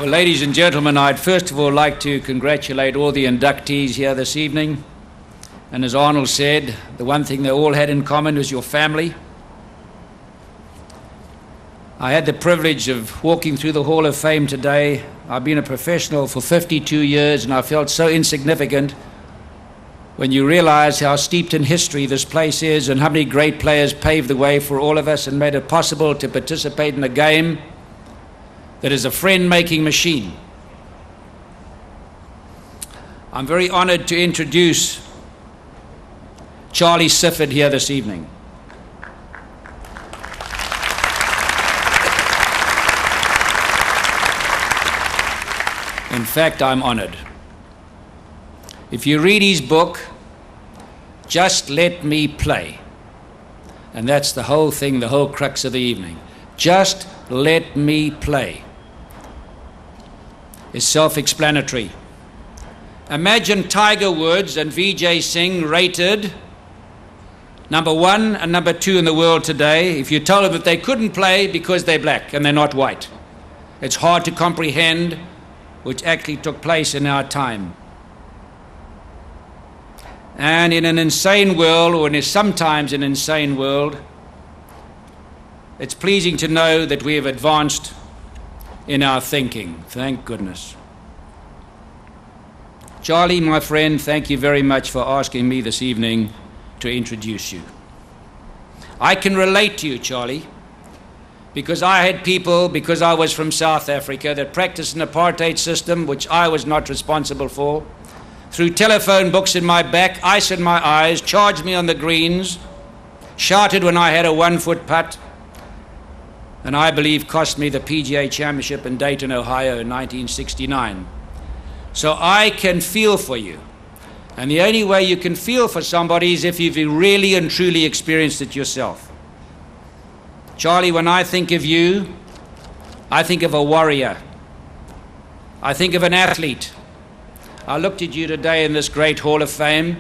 Well, ladies and gentlemen, I'd first of all like to congratulate all the inductees here this evening. And as Arnold said, the one thing they all had in common was your family. I had the privilege of walking through the Hall of Fame today. I've been a professional for 52 years, and I felt so insignificant when you realize how steeped in history this place is and how many great players paved the way for all of us and made it possible to participate in a game that is a friend-making machine. I'm very honored to introduce Charlie Sifford here this evening. In fact, I'm honored. If you read his book, Just Let Me Play, and that's the whole thing, the whole crux of the evening. Just let me play. Is self-explanatory. Imagine Tiger Woods and Vijay Singh rated number 1 and number 2 in the world today if you told them that they couldn't play because they're black and they're not white. It's hard to comprehend which actually took place in our time. And in an insane world, or in sometimes an insane world, it's pleasing to know that we have advanced in our thinking. Thank goodness. Charlie, my friend, thank you very much for asking me this evening to introduce you. I can relate to you, Charlie, because I had people, because I was from South Africa, that practiced an apartheid system which I was not responsible for, threw telephone books in my back, ice in my eyes, charged me on the greens, shouted when I had a 1-foot putt, and I believe cost me the PGA Championship in Dayton, Ohio in 1969. So I can feel for you. And the only way you can feel for somebody is if you've really and truly experienced it yourself. Charlie, when I think of you, I think of a warrior. I think of an athlete. I looked at you today in this great Hall of Fame,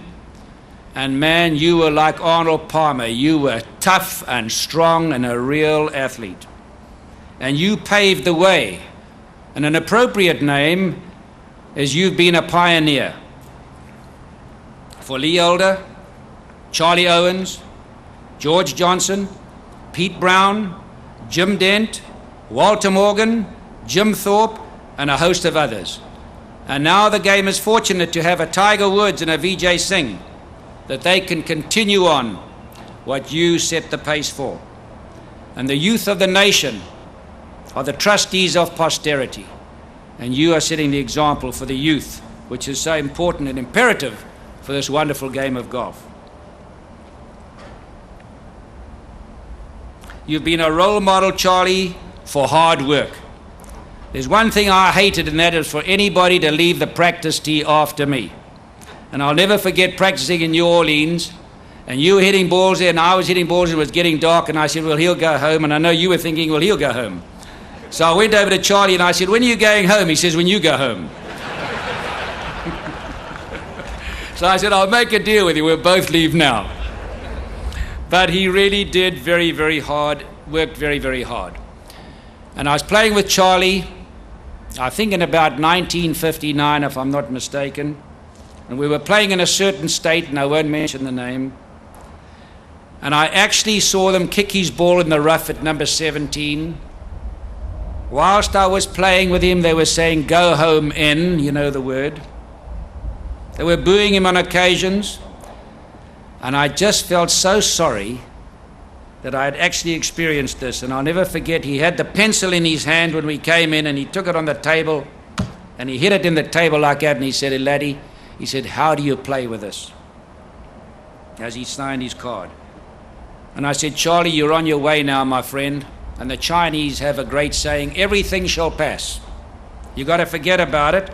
and man, you were like Arnold Palmer. You were tough and strong and a real athlete. And you paved the way. And an appropriate name is you've been a pioneer. For Lee Elder, Charlie Owens, George Johnson, Pete Brown, Jim Dent, Walter Morgan, Jim Thorpe, and a host of others. And now the game is fortunate to have a Tiger Woods and a Vijay Singh, that they can continue on what you set the pace for. And the youth of the nation are the trustees of posterity. And you are setting the example for the youth, which is so important and imperative for this wonderful game of golf. You've been a role model, Charlie, for hard work. There's one thing I hated, and that is for anybody to leave the practice tee after me. And I'll never forget practicing in New Orleans, and you were hitting balls there, and I was hitting balls, and it was getting dark, and I said, well, he'll go home. And I know you were thinking, well, he'll go home. So I went over to Charlie, and I said, when are you going home? He says, when you go home. So I said, I'll make a deal with you. We'll both leave now. But he really did very, very hard, worked very, very hard. And I was playing with Charlie, I think in about 1959, if I'm not mistaken. And we were playing in a certain state, and I won't mention the name. And I actually saw them kick his ball in the rough at number 17. Whilst I was playing with him, they were saying, go home in, you know the word. They were booing him on occasions. And I just felt so sorry that I had actually experienced this. And I'll never forget, he had the pencil in his hand when we came in, and he took it on the table, and he hit it in the table like that, and he said, hey, laddie, he said, how do you play with this? As he signed his card. And I said, Charlie, you're on your way now, my friend. And the Chinese have a great saying, everything shall pass. You've got to forget about it.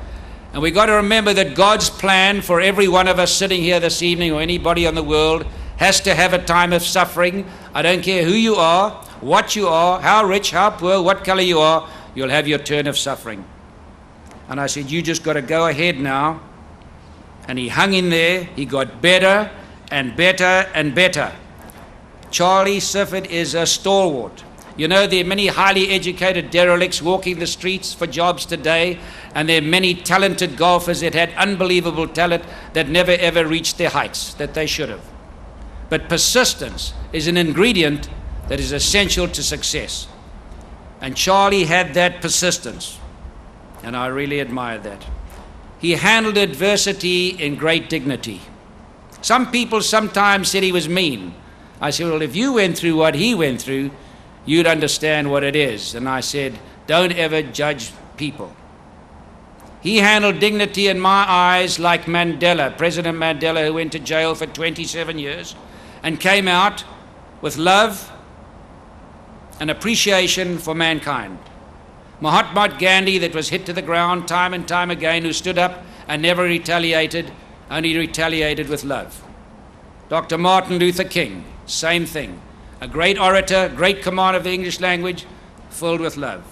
And we've got to remember that God's plan for every one of us sitting here this evening, or anybody in the world, has to have a time of suffering. I don't care who you are, what you are, how rich, how poor, what color you are, you'll have your turn of suffering. And I said, you just got to go ahead now. And he hung in there. He got better and better and better. Charlie Sifford is a stalwart. You know, there are many highly educated derelicts walking the streets for jobs today, and there are many talented golfers that had unbelievable talent that never ever reached their heights that they should have. But persistence is an ingredient that is essential to success. And Charlie had that persistence, and I really admired that. He handled adversity in great dignity. Some people sometimes said he was mean. I said, well, if you went through what he went through, you'd understand what it is. And I said, don't ever judge people. He handled dignity in my eyes like Mandela, President Mandela, who went to jail for 27 years and came out with love and appreciation for mankind. Mahatma Gandhi, that was hit to the ground time and time again, who stood up and never retaliated, only retaliated with love. Dr. Martin Luther King, same thing. A great orator, great command of the English language, filled with love.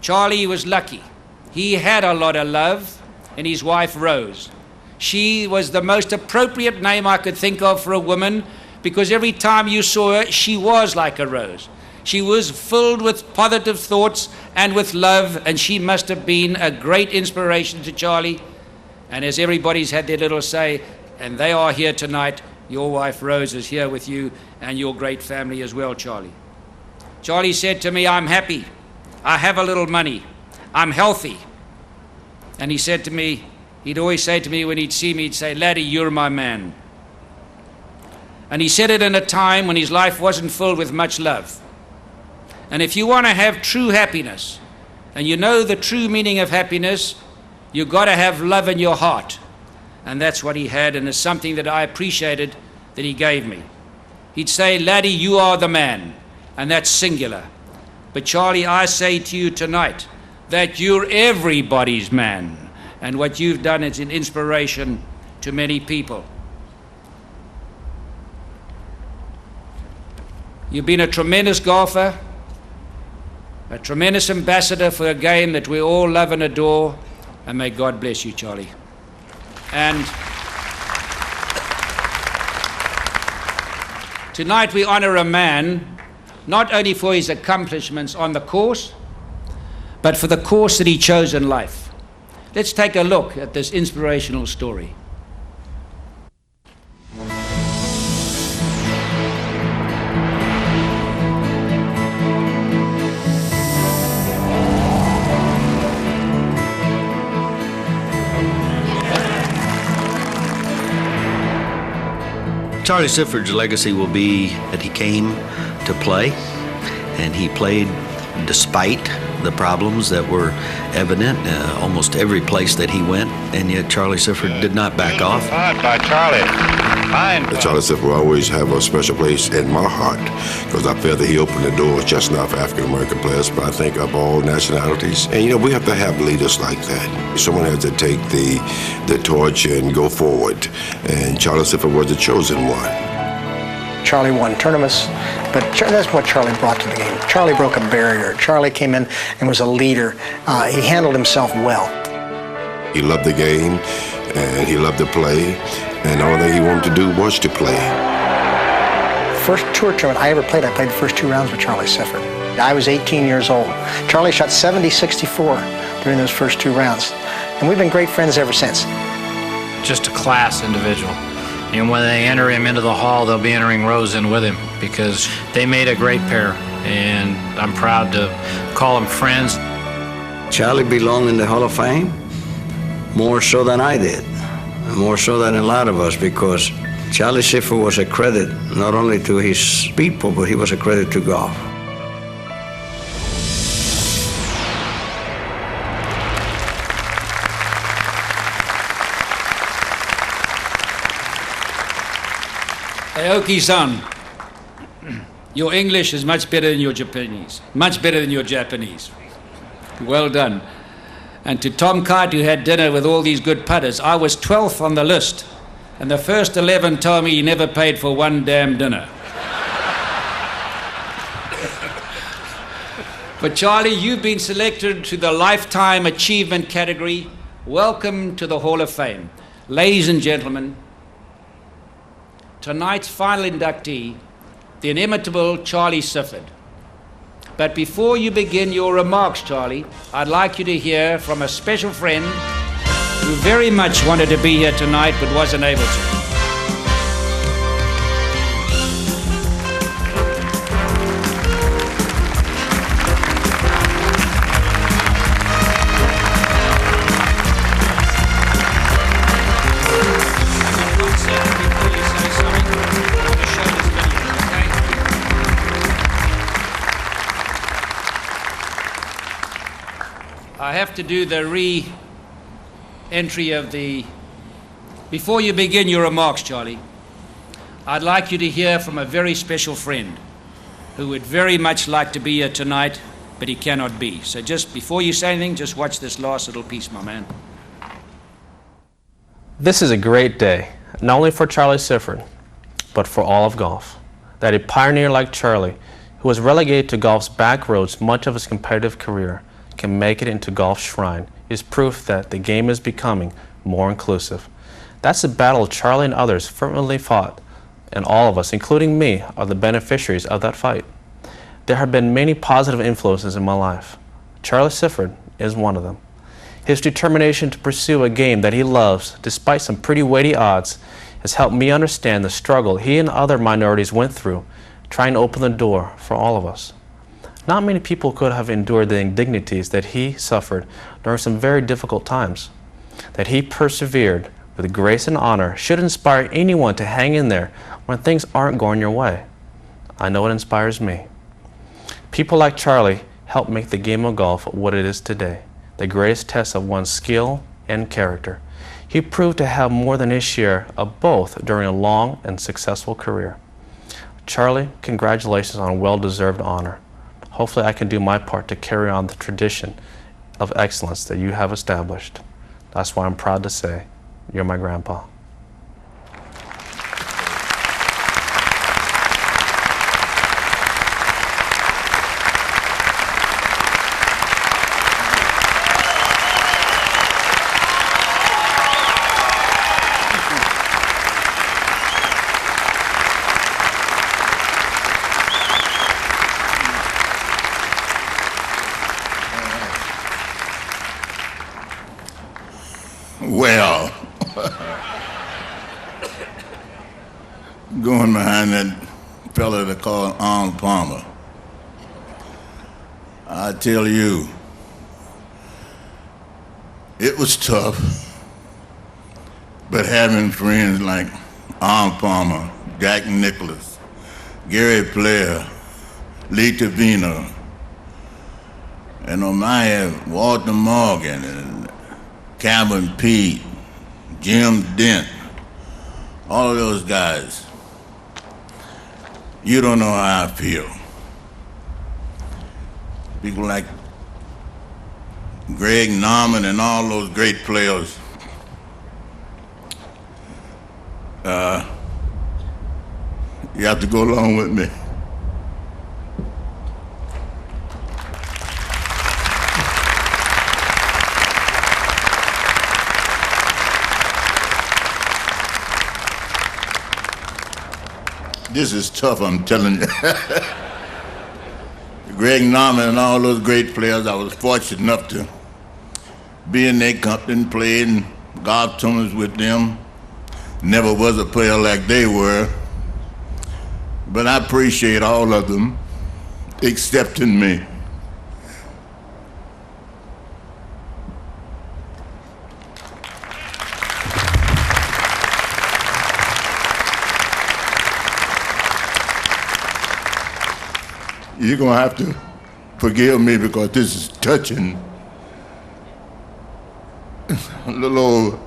Charlie was lucky. He had a lot of love, and his wife, Rose. She was the most appropriate name I could think of for a woman, because every time you saw her, she was like a rose. She was filled with positive thoughts and with love, and she must have been a great inspiration to Charlie. And as everybody's had their little say, and they are here tonight, your wife Rose is here with you and your great family as well, Charlie. Charlie said to me, I'm happy. I have a little money. I'm healthy. And he said to me, he'd always say to me when he'd see me, he'd say, laddie, you're my man. And he said it in a time when his life wasn't filled with much love. And if you want to have true happiness, and you know the true meaning of happiness, you've got to have love in your heart. And that's what he had, and it's something that I appreciated that he gave me. He'd say, laddie, you are the man, and that's singular. But Charlie, I say to you tonight that you're everybody's man, and what you've done is an inspiration to many people. You've been a tremendous golfer, a tremendous ambassador for a game that we all love and adore, and may God bless you, Charlie. And tonight we honor a man not only for his accomplishments on the course, but for the course that he chose in life. Let's take a look at this inspirational story. Charlie Sifford's legacy will be that he came to play, and he played despite the problems that were evident almost every place that he went, and yet Charlie Sifford did not back off. By Charlie. Fine. Charlie Sifford will always have a special place in my heart, because I feel that he opened the doors just not for African American players, but I think of all nationalities. And you know, we have to have leaders like that. Someone has to take the torch and go forward, and Charlie Sifford was the chosen one. Charlie won tournaments, but that's what Charlie brought to the game. Charlie broke a barrier. Charlie came in and was a leader. He handled himself well. He loved the game, and he loved to play, and the only thing he wanted to do was to play. First tour tournament I ever played, I played the first 2 rounds with Charlie Sifford. I was 18 years old. Charlie shot 70-64 during those first 2 rounds, and we've been great friends ever since. Just a class individual. And when they enter him into the hall, they'll be entering Rose in with him, because they made a great pair, and I'm proud to call them friends. Charlie belonged in the Hall of Fame more so than I did, more so than a lot of us, because Charlie Sifford was a credit not only to his people, but he was a credit to golf. Aoki-san, your English is much better than your Japanese. Much better than your Japanese. Well done. And to Tom Kite, who had dinner with all these good putters, I was 12th on the list, and the first 11 told me he never paid for one damn dinner. But Charlie, you've been selected to the Lifetime Achievement category. Welcome to the Hall of Fame. Ladies and gentlemen, tonight's final inductee, the inimitable Charlie Sifford. But before you begin your remarks, Charlie, I'd like you to hear from a special friend who very much wanted to be here tonight but wasn't able to. I have to do the re-entry of the... Before you begin your remarks, Charlie, I'd like you to hear from a very special friend who would very much like to be here tonight, but he cannot be. So just before you say anything, just watch this last little piece, my man. This is a great day, not only for Charlie Sifford, but for all of golf. That a pioneer like Charlie, who was relegated to golf's back roads much of his competitive career, can make it into golf's shrine is proof that the game is becoming more inclusive. That's the battle Charlie and others fervently fought, and all of us, including me, are the beneficiaries of that fight. There have been many positive influences in my life. Charlie Sifford is one of them. His determination to pursue a game that he loves, despite some pretty weighty odds, has helped me understand the struggle he and other minorities went through, trying to open the door for all of us. Not many people could have endured the indignities that he suffered during some very difficult times. That he persevered with grace and honor should inspire anyone to hang in there when things aren't going your way. I know it inspires me. People like Charlie help make the game of golf what it is today, the greatest test of one's skill and character. He proved to have more than his share of both during a long and successful career. Charlie, congratulations on a well-deserved honor. Hopefully I can do my part to carry on the tradition of excellence that you have established. That's why I'm proud to say, you're my grandpa. Well, going behind that fella they call Arnold Palmer, I tell you, it was tough, but having friends like Arnold Palmer, Jack NICKLAUS, Gary Player, Lee Trevino, and Omaya Walter Morgan, and Calvin Pete, Jim Dent, all of those guys. You don't know how I feel. People like Greg Norman and all those great players. You have to go along with me. This is tough, I'm telling you. Greg Norman and all those great players, I was fortunate enough to be in their company and play in golf tournaments with them. Never was a player like they were, but I appreciate all of them accepting me. You're gonna have to forgive me because this is touching. A little old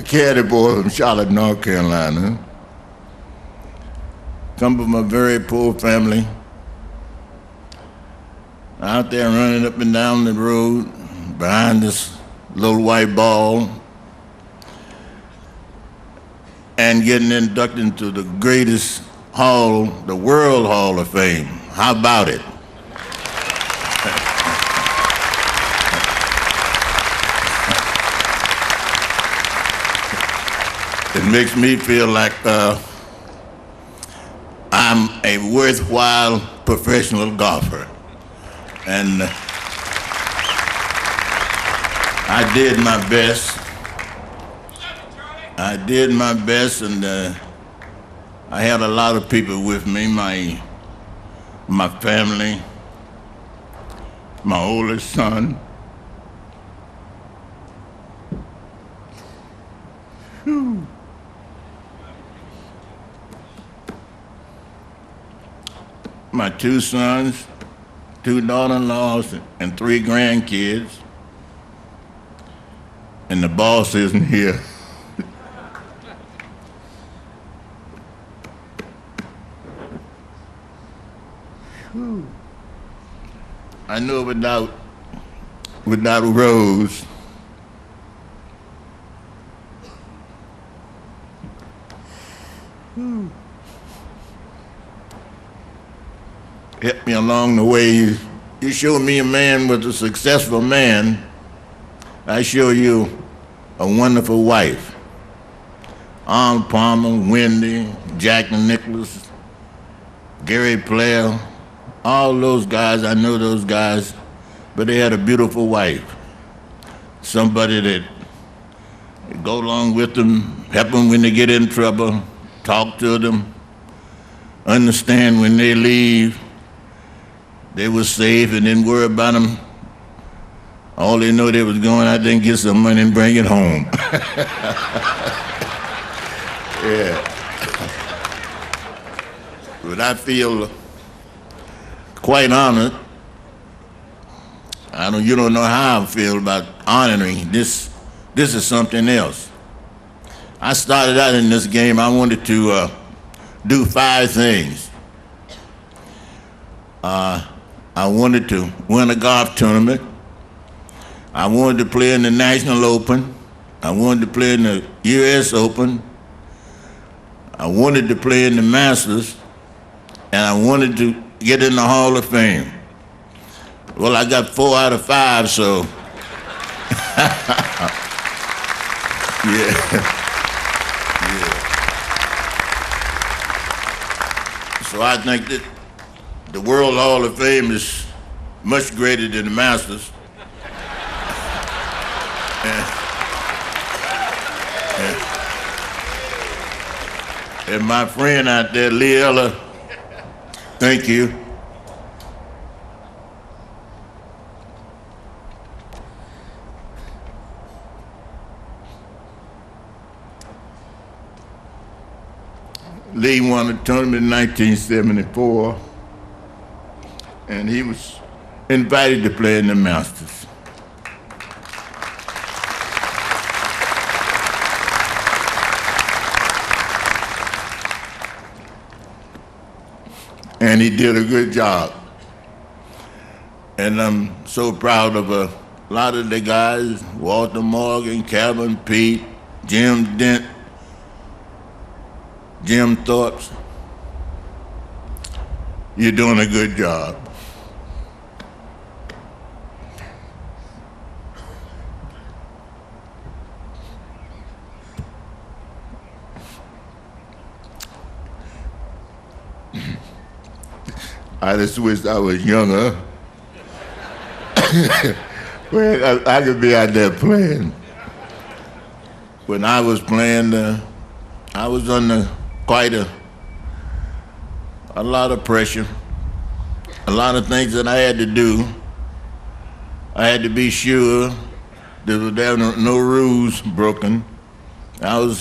caddy boy from Charlotte, North Carolina. Come from a very poor family. Out there running up and down the road behind this little white ball and getting inducted into the greatest hall, the World Hall of Fame. How about it? It makes me feel like I'm a worthwhile professional golfer. And I did my best. I did my best, and I had a lot of people with me, my family, my oldest son. Whew. My 2 sons, 2 daughter-in-laws, and 3 grandkids. And the boss isn't here. I know without Rose, helped me along the way. You show me a man with a successful man, I show you a wonderful wife. Arnold Palmer, Wendy, Jack and NICKLAUS, Gary Player, all those guys, I know those guys, but they had a beautiful wife. Somebody that go along with them, help them when they get in trouble, talk to them, understand when they leave, they were safe and didn't worry about them. All they know they was going out there and get some money and bring it home. Yeah. But I feel quite honored. You don't know how I feel about honoring this. This is something else. I started out in this game, I wanted to do 5 things. I wanted to win a golf tournament. I wanted to play in the National Open. I wanted to play in the US Open. I wanted to play in the Masters. And I wanted to get in the Hall of Fame. Well, I got 4 out of 5, so. Yeah. So I think that the World Hall of Fame is much greater than the Masters. And my friend out there, Lee Eller, thank you. Lee won a tournament in 1974, and he was invited to play in the Masters. And he did a good job. And I'm so proud of a lot of the guys, Walter Morgan, Calvin Pete, Jim Dent, Jim THORPE. You're doing a good job. I just wish I was younger. Well, I could be out there playing. When I was playing, I was under quite a lot of pressure, a lot of things that I had to do. I had to be sure there were no rules broken. I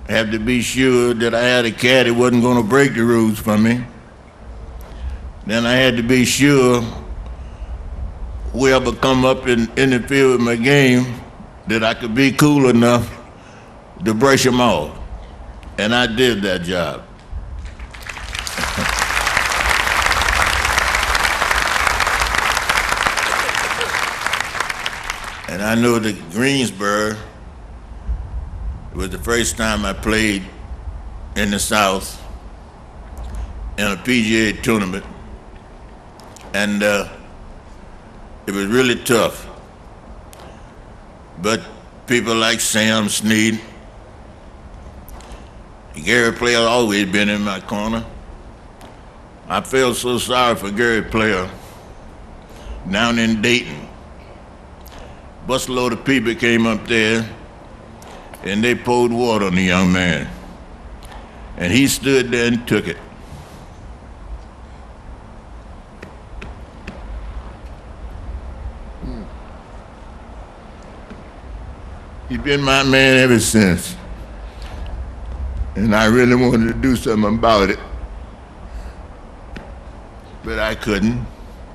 had to be sure that I had a caddy who wasn't going to break the rules for me. Then I had to be sure whoever come up and interfere with my game that I could be cool enough to brush them off. And I did that job. And I know that Greensboro was the first time I played in the South in a PGA tournament. And it was really tough. But people like Sam Snead, Gary Player always been in my corner. I felt so sorry for Gary Player down in Dayton. Busload of people came up there and they poured water on the young man. And he stood there and took it. He's been my man ever since. And I really wanted to do something about it. But I couldn't.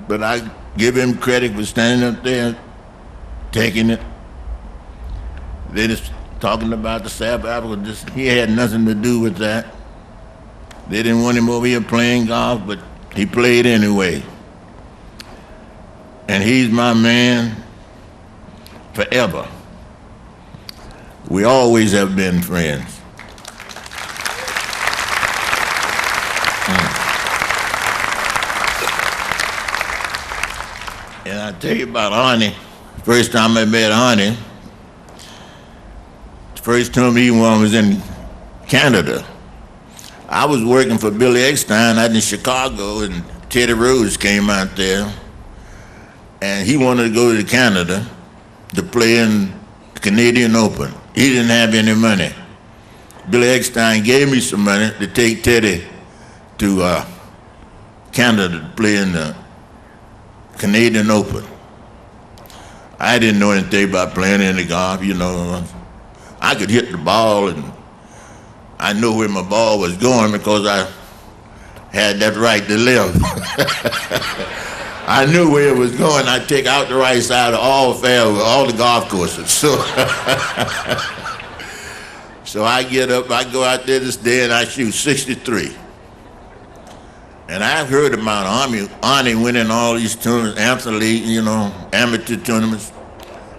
But I give him credit for standing up there, taking it. They just talking about the South Africa, he had nothing to do with that. They didn't want him over here playing golf, but he played anyway. And he's my man forever. We always have been friends. And I tell you about Arnie. First time I met Arnie, the first time he won was in Canada. I was working for Billy Eckstein out in Chicago, and Teddy Rose came out there, and he wanted to go to Canada to play in the Canadian Open. He didn't have any money. Billy Eckstein gave me some money to take Teddy to Canada to play in the Canadian Open. I didn't know anything about playing any golf, you know. I could hit the ball, and I knew where my ball was going because I had that right to live. I knew where it was going. I'd take out the right side of all the golf courses. So, so I get up, I go out there this day, and I shoot 63. And I've heard about Arnie winning all these tournaments, amateur tournaments.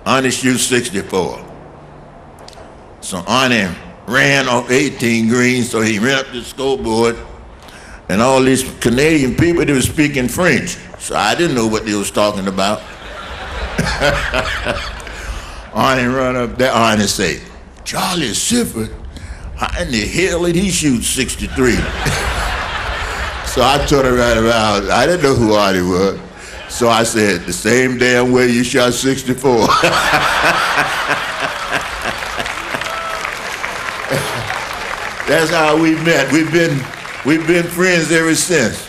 Arnie shoots 64. So Arnie ran off 18 greens, so he ran up the scoreboard, and all these Canadian people, they were speaking French. So I didn't know what they was talking about. Arnie run up there, Arnie say, "Charlie Sifford, how in the hell did he shoot 63? So I turned right around. I didn't know who Arnie was. So I said, "The same damn way you shot 64. That's how we met. We've been friends ever since.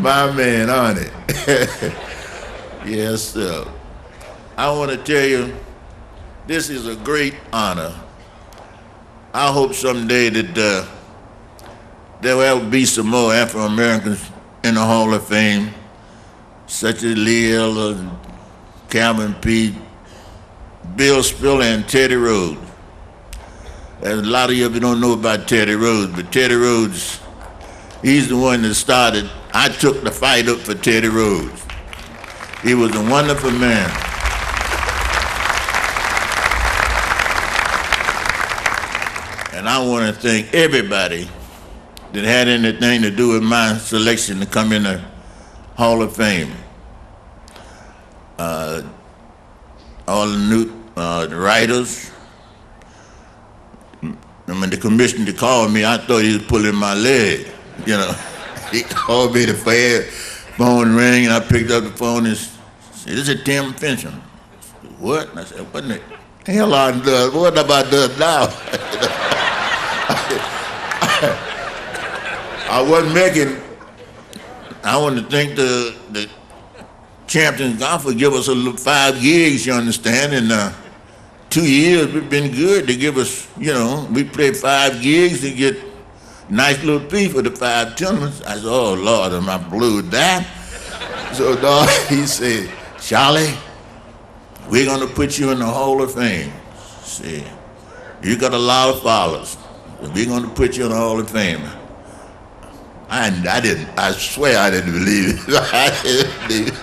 My man, Arnie. Yes, sir. I want to tell you, this is a great honor. I hope someday that there will be some more Afro-Americans in the Hall of Fame, such as Leo and Calvin Pete, Bill Spiller, and Teddy Rhodes. There's a lot of you don't know about Teddy Rhodes, but Teddy Rhodes, he's the one that started. I took the fight up for Teddy Rhodes. He was a wonderful man. And I want to thank everybody that had anything to do with my selection to come in the Hall of Fame. All the new the writers. And when the commissioner called me, I thought he was pulling my leg. You know, he called me, the phone rang, and I picked up the phone and said, "This is Tim Fincham." "What?" And I said, "What the hell I does? What about does now?" I wasn't making. I want to thank the Champions Golf give us a little 5 gigs, you understand, and 2 years we've been good. They give us, we play 5 gigs and get nice little fee for the 5 tournaments. I said, "Oh Lord, am I blew that?" So dog, he said, "Charlie, we're gonna put you in the Hall of Fame. See, you got a lot of followers. We're gonna put you in the Hall of Fame." I swear I didn't believe it. I didn't believe it.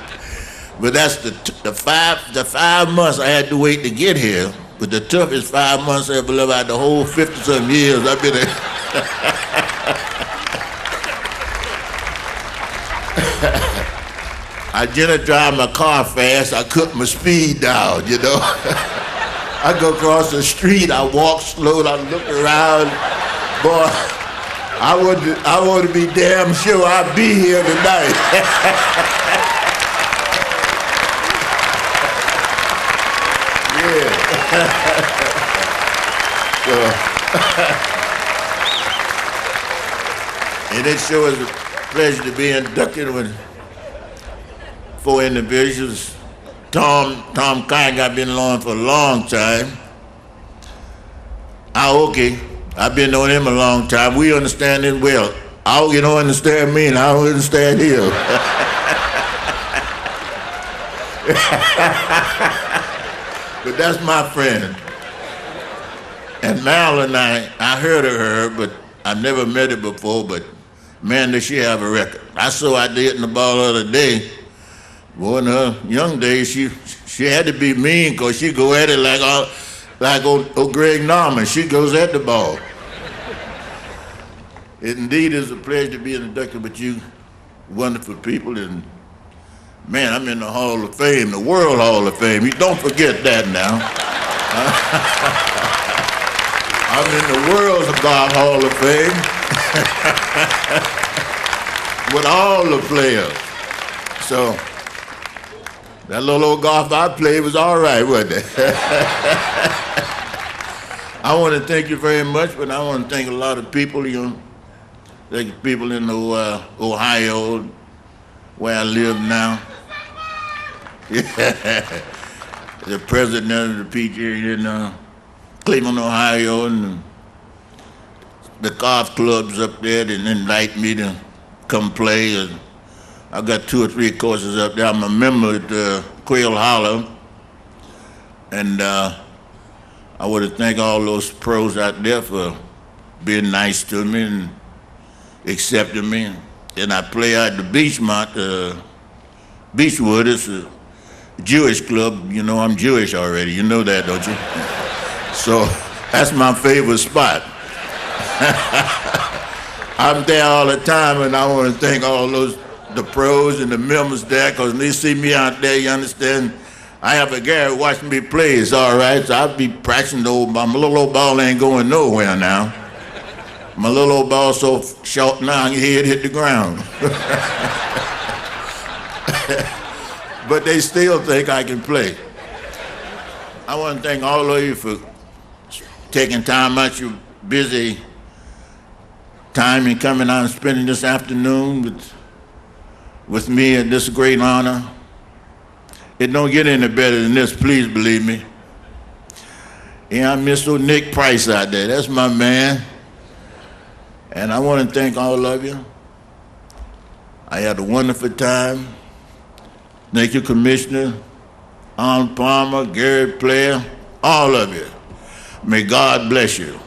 But that's the 5 months I had to wait to get here. But the toughest 5 months I ever lived out the whole 50-some years I've been there. I didn't drive my car fast. I cut my speed down, I go across the street, I walk slow, I look around. Boy, I want to be damn sure I'll be here tonight. And it sure is a pleasure to be inducted with 4 individuals. Tom Kine, I've been along for a long time. Aoki, I've been knowing him a long time. We understand him well. Aoki don't understand me, and I don't understand him. But that's my friend. And Marilyn, I heard of her, but I've never met her before, but man, does she have a record. I saw I did in the ball the other day. Boy, in her young days, she had to be mean, because she go at it like old Greg Norman. She goes at the ball. It indeed is a pleasure to be inducted with you wonderful people. And man, I'm in the Hall of Fame, the World Hall of Fame. You don't forget that now. I'm in the World's Golf Hall of Fame with all the players. So that little old golf I played was all right, wasn't it? I want to thank you very much, but I want to thank a lot of people, thank people in Ohio, where I live now. The president of the PGA in Cleveland, Ohio, and the golf clubs up there that invite me to come play. And I got 2 or 3 courses up there. I'm a member at Quail Hollow, and I want to thank all those pros out there for being nice to me and accepting me. And I play at the Beechwood. It's a Jewish club. You know, I'm Jewish already. You know that, don't you? So that's my favorite spot. I'm there all the time, and I want to thank all the pros and the members there, because they see me out there, you understand. I have a guy watching me play, it's all right, so I'll be practicing the old ball. My little old ball ain't going nowhere now. My little old ball so short now, your head hit the ground. But they still think I can play. I want to thank all of you for taking time out your busy time and coming out and spending this afternoon with me at this great honor. It don't get any better than this, please believe me. Yeah, I miss old Nick Price out there. That's my man. And I want to thank all of you. I had a wonderful time. Thank you, Commissioner, Arnold Palmer, Gary Player, all of you. May God bless you.